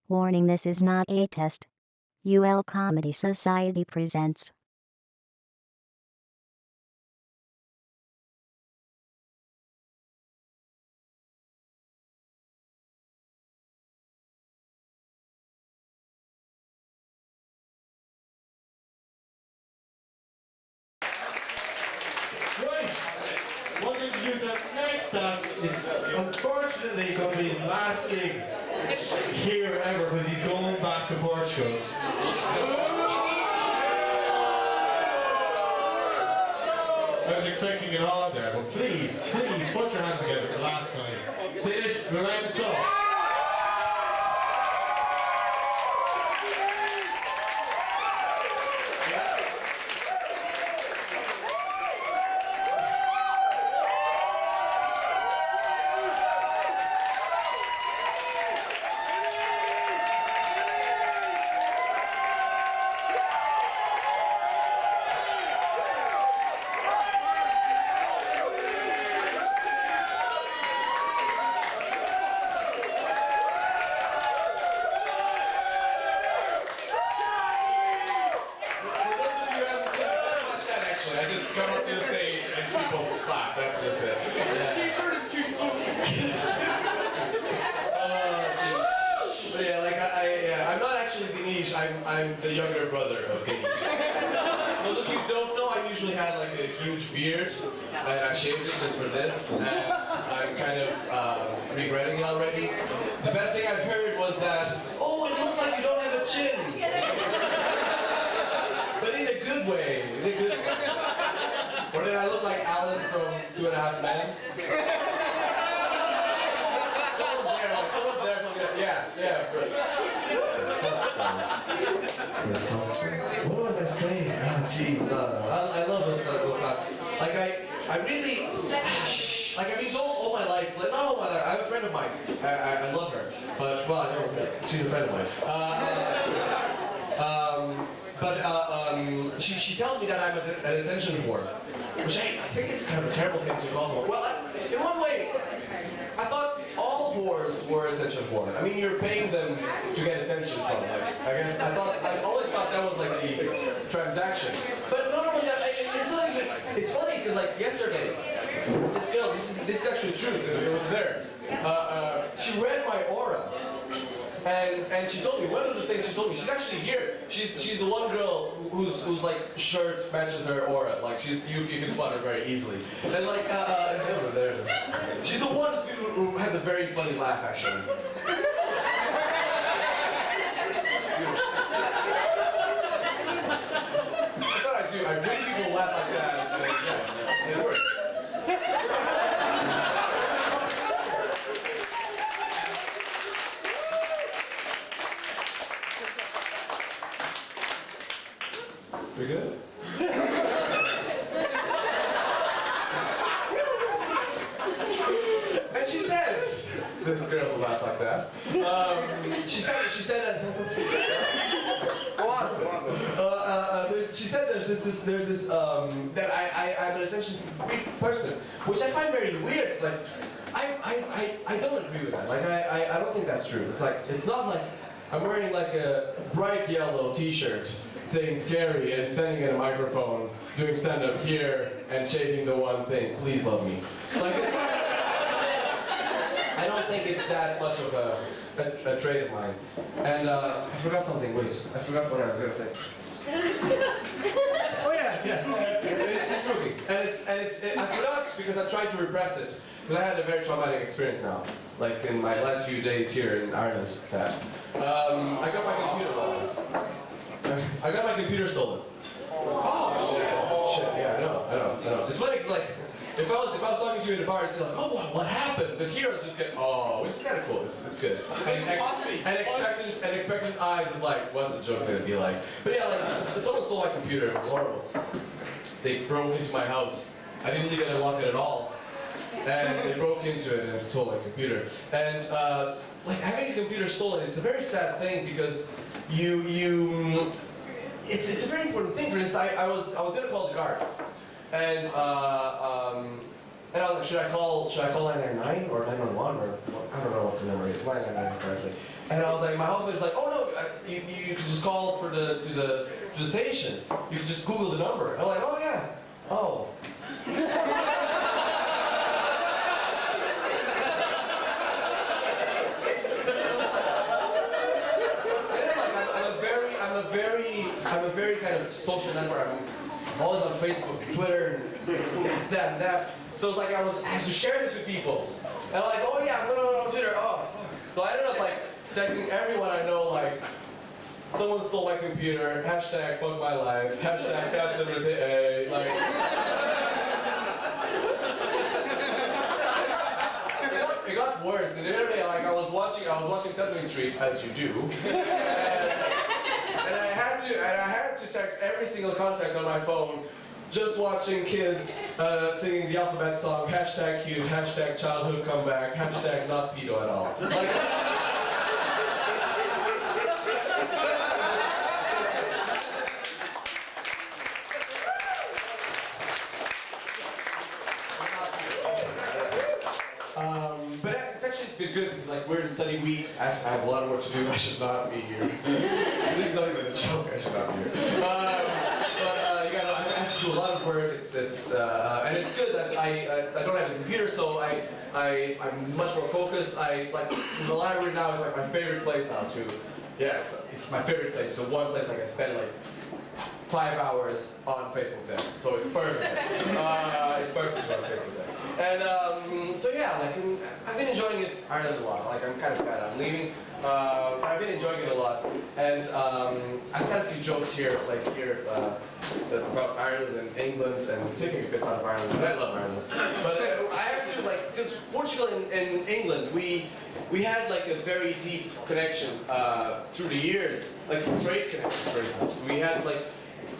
Warning, this is not a test. UL Comedy Society presents. Right, what to introduce our next act is unfortunately going to be his last gig here ever because he's going back to Portugal. I was expecting it all there, but please put your hands together for the last time. Dinis Lourenço. I just come up to the stage and people clap. That's just it. The t-shirt is too spooky. But yeah, like I'm not actually Dinis. I'm the younger brother of Dinis. Those of you who don't know, I usually had like a huge beard, and I shaved it just for this, and I'm kind of regretting it already. The best thing I've heard was that, oh, it looks like you don't have a chin. But in a good way. In a good way. Or did I look like Alan from 2.5 Men? Someone there, yeah. What was I saying? Oh, jeez. I love those claps. Like, I really, like, I've been told all my life, like, not all my life, I have a friend of mine. I love her. But, well, I don't, she's a friend of mine. She tells me that I'm an attention whore, which I think it's kind of a terrible thing to call someone. Well, in one way, I thought all whores were attention whore. I mean, you're paying them to get attention from. Like, I always thought that was like the transaction. But not only that, it's not even. It's funny because like yesterday, this girl, this is actually true. It was there. She read my aura. And she told me, one of the things she told me, she's actually here. She's the one girl whose like shirt matches her aura. Like you can spot her very easily. And like over there. She's the one who has a very funny laugh actually. That's what I do. I bring people laugh like that. And yeah, it works. We good? And she says, this girl who laughs like that. She said that. She said there's this that I'm an attention person, which I find very weird. Like, I don't agree with that. Like, I don't think that's true. It's not like I'm wearing like a bright yellow T-shirt saying scary and standing at a microphone, doing stand-up here and shaving the one thing, please love me. Like, it's not, I don't think it's that much of a trait of mine. And I forgot something, wait, I forgot what I was gonna say. Oh yeah. It's spooky. And I forgot because I tried to repress it, because I had a very traumatic experience now. Like in my last few days here in Ireland, sad. I got my computer stolen. I got my computer stolen. Oh shit! Yeah, I know. It's funny because like, if I was talking to you in a bar, it's like, oh, what happened? But here I was just getting, which is kind of cool. It's good. And expectant eyes of like, what's the joke's gonna be like? But yeah, like, someone stole my computer. It was horrible. They broke into my house. I didn't leave it unlocked at all. And they broke into it and stole my computer. And like having a computer stolen, it's a very sad thing because it's a very important thing. For instance, I was gonna call the guards, and And I was like, should I call 999 or 911 or I don't know what the number is, 999 correctly. And I was like, my husband was like, oh no, you could just call to the station. You could just Google the number. I'm like, oh yeah. Oh. It's so sad. And then, like, I'm a very kind of social network. I'm always on Facebook, Twitter, and that. So it's like I have to share this with people. And I'm like, oh yeah, I'm going on Twitter. Oh, fuck. So I ended up like texting everyone I know, like, someone stole my computer, hashtag fuck my life, hashtag that's never say A, like. It got worse. And the other day, like, I was watching Sesame Street, as you do, and I had to text every single contact on my phone, just watching kids singing the alphabet song, hashtag cute, hashtag childhood comeback, hashtag not pedo at all. Like, but it's been good because, like, we're in study week. I have a lot of work to do. I should not be here. This is not even a joke. I should not be here. I have to do a lot of work. And it's good that I don't have a computer, so I'm much more focused. The library now is like my favorite place now too. Yeah, it's my favorite place. The one place like I spend like 5 hours on Facebook there, so it's perfect. It's perfect to be on Facebook there. And so yeah, like I've been enjoying Ireland a lot. Like I'm kind of sad I'm leaving. I've been enjoying it a lot, and I said a few jokes here, about Ireland and England, and taking a piss out of Ireland. But I love Ireland. But I have to because Portugal and England, we had like a very deep connection through the years, like trade connections, for instance. We had like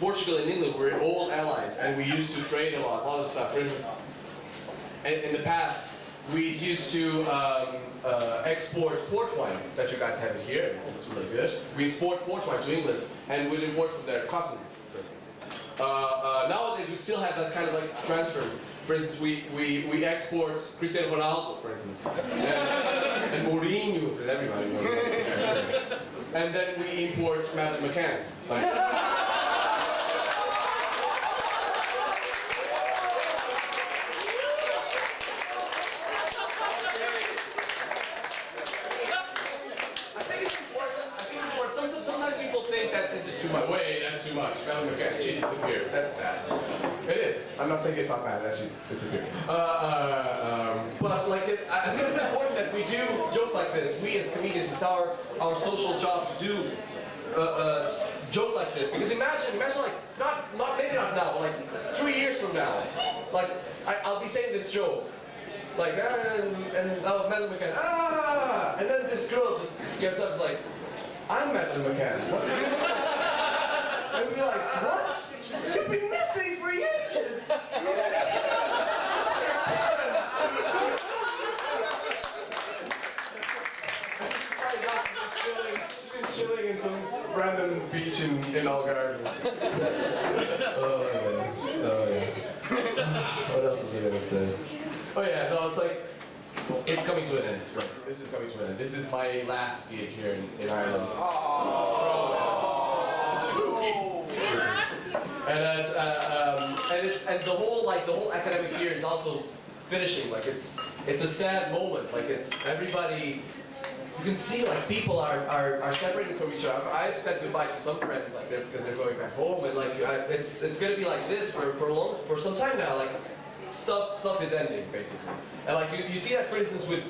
Portugal and England were old allies, and we used to trade a lot of stuff. For instance, in the past, we used to export port wine that you guys have here. It's really good. We export port wine to England, and we'd import from there cotton, for instance. Nowadays, we still have that kind of like transfers. For instance, we export Cristiano Ronaldo, for instance, and Mourinho, for everybody knows that. And then we import Madeleine McCann. Sometimes people think that this is too much. Wait, that's too much. Madeleine McCann, she disappeared. That's bad. It is. I'm not saying it's not bad that she disappeared. But like, I think it's important that we do jokes like this. We as comedians, it's our social job to do jokes like this. Because imagine like maybe not now, but like 3 years from now, like I'll be saying this joke. Like, Madeleine McCann, and then this girl just gets up and is like, I'm Madeleine McCann. And we'd be like, what? You've been missing for ages. She's been chilling in some random beach in Algarve. Oh yeah. What else is I gonna say? Oh yeah, no, it's like, it's coming to an end. Right. This is coming to an end. This is my last gig here in Ireland. And the whole academic year is also finishing. Like it's a sad moment. Like it's everybody. You can see like people are separating from each other. I've said goodbye to some friends like because they're going back home, and like it's gonna be like this for some time now. Like. Stuff is ending basically, and like you see that for instance with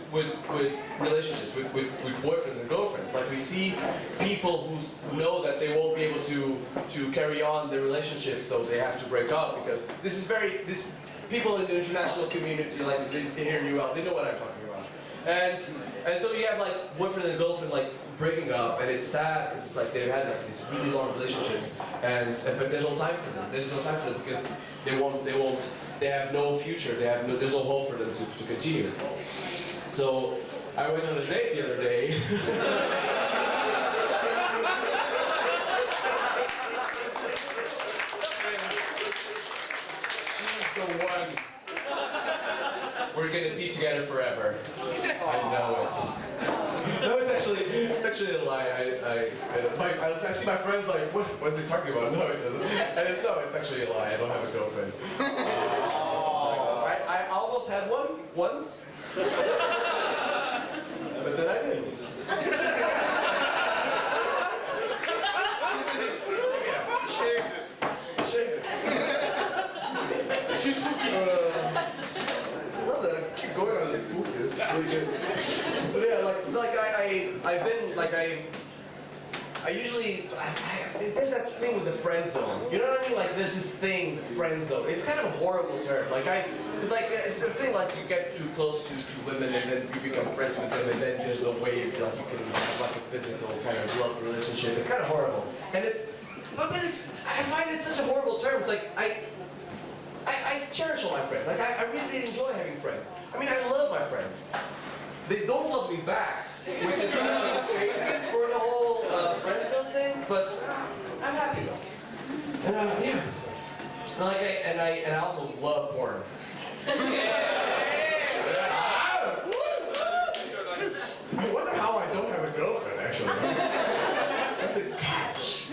relationships with boyfriends and girlfriends. Like we see people who know that they won't be able to carry on their relationships, so they have to break up because this people in the international community like here in UL, they know what I'm talking about, and so you have like boyfriend and girlfriend like breaking up, and it's sad because it's like they've had like these really long relationships, but there's no time for them. There's no time for them because they have no future. There's no hope for them to continue. So I went on a date the other day. She's the one. We're gonna be together forever. I know it. No, it's actually a lie. I see my friends like, what is he talking about? No, it doesn't. And it's actually a lie. I don't have a girlfriend. I almost had one once, but then I didn't. Shaved it. She's spooky. I love that. I keep going on this spooky. It's really good. But yeah, like it's like I've been like I usually there's that thing with the friend zone. You know what I mean? Like there's this thing, the friend zone. It's kind of a horrible term. It's the thing like you get too close to women and then you become friends with them and then there's no way you can have like a physical kind of love relationship. It's kind of horrible. And I find it such a horrible term. It's like I cherish all my friends. Like I really enjoy having friends. I mean I love my friends. They don't love me back, which is kind of the basis for the whole friend zone thing. But I'm happy though. And yeah. And I also love porn. I wonder how I don't have a girlfriend actually. That's the catch.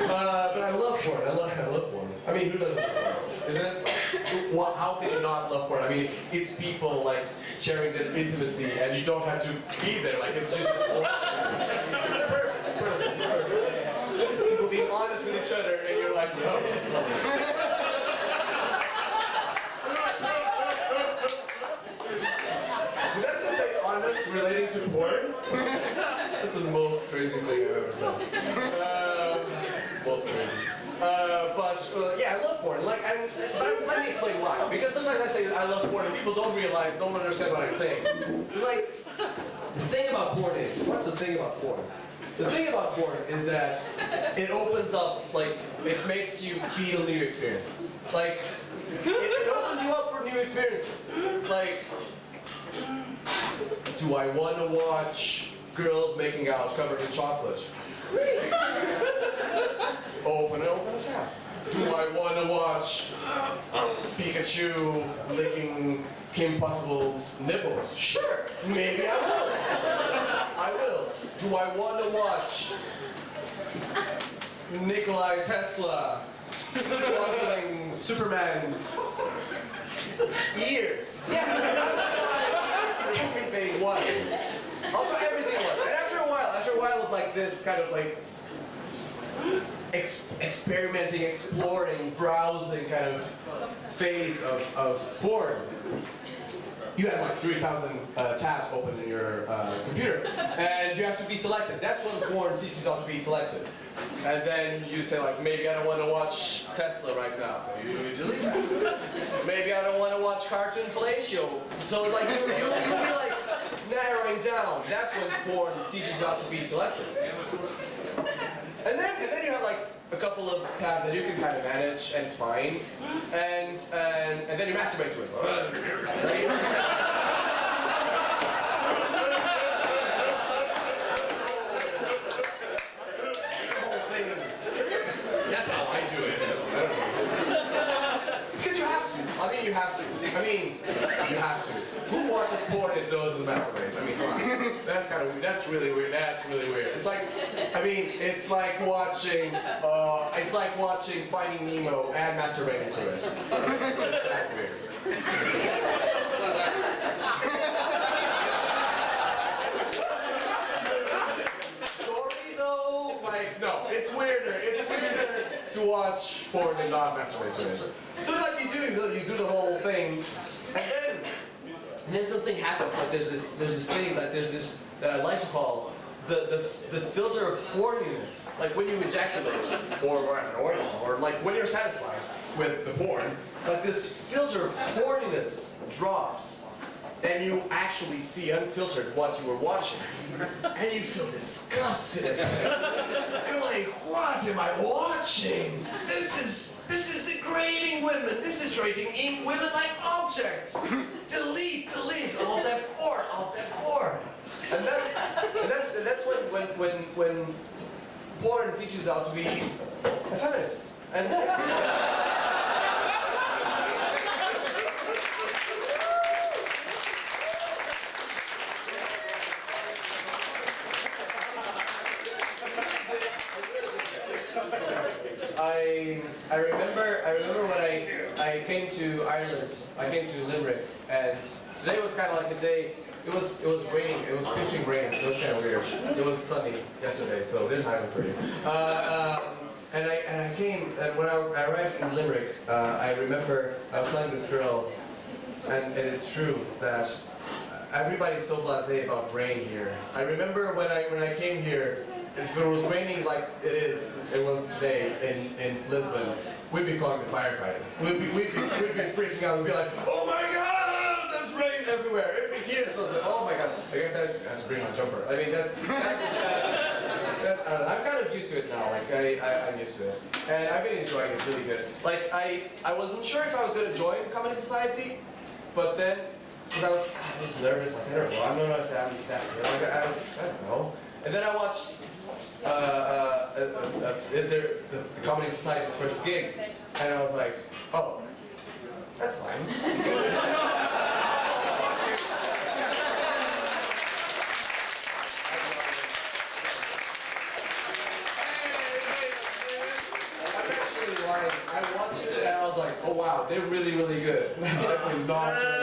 But I love porn. I love porn. I mean, who doesn't love porn? Isn't it? How can you not love porn? I mean, it's people like sharing their intimacy, and you don't have to be there. Like it's just porn. It's perfect. It's perfect. It's perfect. People being honest with each other, and you're like, no. Did I just say honest relating to porn? That's the most crazy thing I've ever said. Most crazy. Yeah, I love porn. But let me explain why. Because sometimes I say I love porn and people don't understand what I'm saying. It's like, the thing about porn is, what's the thing about porn? The thing about porn is that it opens up, like, it makes you feel new experiences. Like, it opens you up for new experiences. Like, do I want to watch girls making out covered in chocolate? Open a tab. Do I want to watch Pikachu licking Kim Possible's nipples? Sure, maybe I will. I will. Do I want to watch Nikola Tesla fondling Superman's ears? Yes, I'll try everything once. I'll try everything once. And after a while of like this kind of like experimenting, exploring, browsing kind of phase of porn, you have like 3,000 tabs open in your computer, and you have to be selective. That's when porn teaches you how to be selective. And then you say like, maybe I don't want to watch Tesla right now, so you delete that. Maybe I don't want to watch cartoon fellatio. So like you'll be like narrowing down. That's when porn teaches you how to be selective. And then you have like a couple of tabs that you can kind of manage, and it's fine. And then you masturbate to it. That's how I do it. Because you have to. I mean, you have to. Who watches porn and doesn't masturbate? I mean, come on. That's really weird. That's really weird. It's like watching Finding Nemo and masturbating to it. It's that weird. Story though, like no, it's weirder. It's weirder to watch porn and not masturbate to it. So like you do the whole thing, and then something happens. Like there's this thing that I like to call the filter of horniness. Like when you ejaculate, or have an orgasm, or like when you're satisfied with the porn, like this filter of horniness drops, and you actually see unfiltered what you were watching, and you feel disgusted. You're like, what am I watching? This is degrading women. This is treating women like objects. Delete. Alt F4. And that's when porn teaches you how to be a feminist. And I remember when I came to Ireland. I came to Limerick, and today was kind of like the day. It was raining. It was pissing rain. It was kind of weird. It was sunny yesterday, so there's Ireland for you. And I came, and when I arrived in Limerick, I remember I was telling this girl, and it's true that everybody's so blasé about rain here. I remember when I came here, if it was raining like it was today in Lisbon, we'd be calling the firefighters. We'd be freaking out. We'd be like, oh my God, there's rain everywhere. It'd be here, so that, oh my God. I guess I have to bring my jumper. I mean, that's I'm kind of used to it now. Like I'm used to it, and I've been enjoying it really good. Like I wasn't sure if I was going to join Comedy Society, but then because I was nervous. Like I don't know if I'm that good. Like, I don't know. And then I watched the Comedy Society's first gig, and I was like, oh, that's fine. I watched it and I was like, oh wow, they're really, really good. Definitely not joining.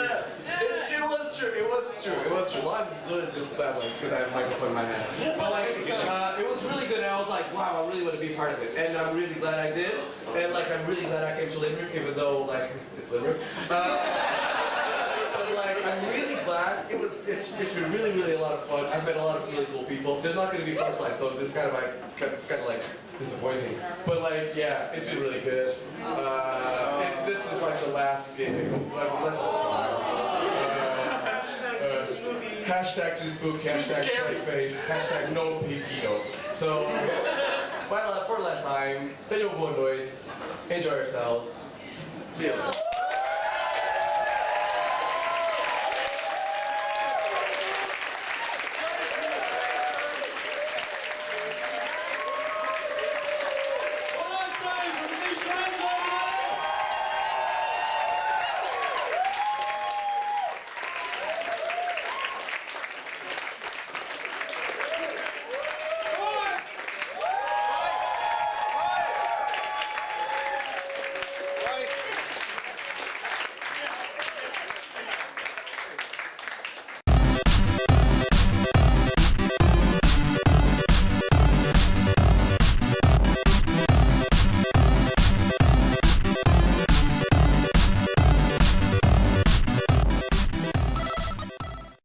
It was true. Well, I'm doing it just badly because I have a microphone in my hand. But like, it was really good, and I was like, wow, I really want to be part of it, and I'm really glad I did, and like, I'm really glad I came to Limerick, even though like it's Limerick. But like, I'm really glad. It's been really, really a lot of fun. I've met a lot of really cool people. There's not going to be punchline, so this kind of like disappointing. But like, yeah, it's been really good. And this is like the last gig. Let's hashtag too spook, hashtag straight face, hashtag no peekido. So, for last time, tenham boa noite, enjoy yourselves. See you later.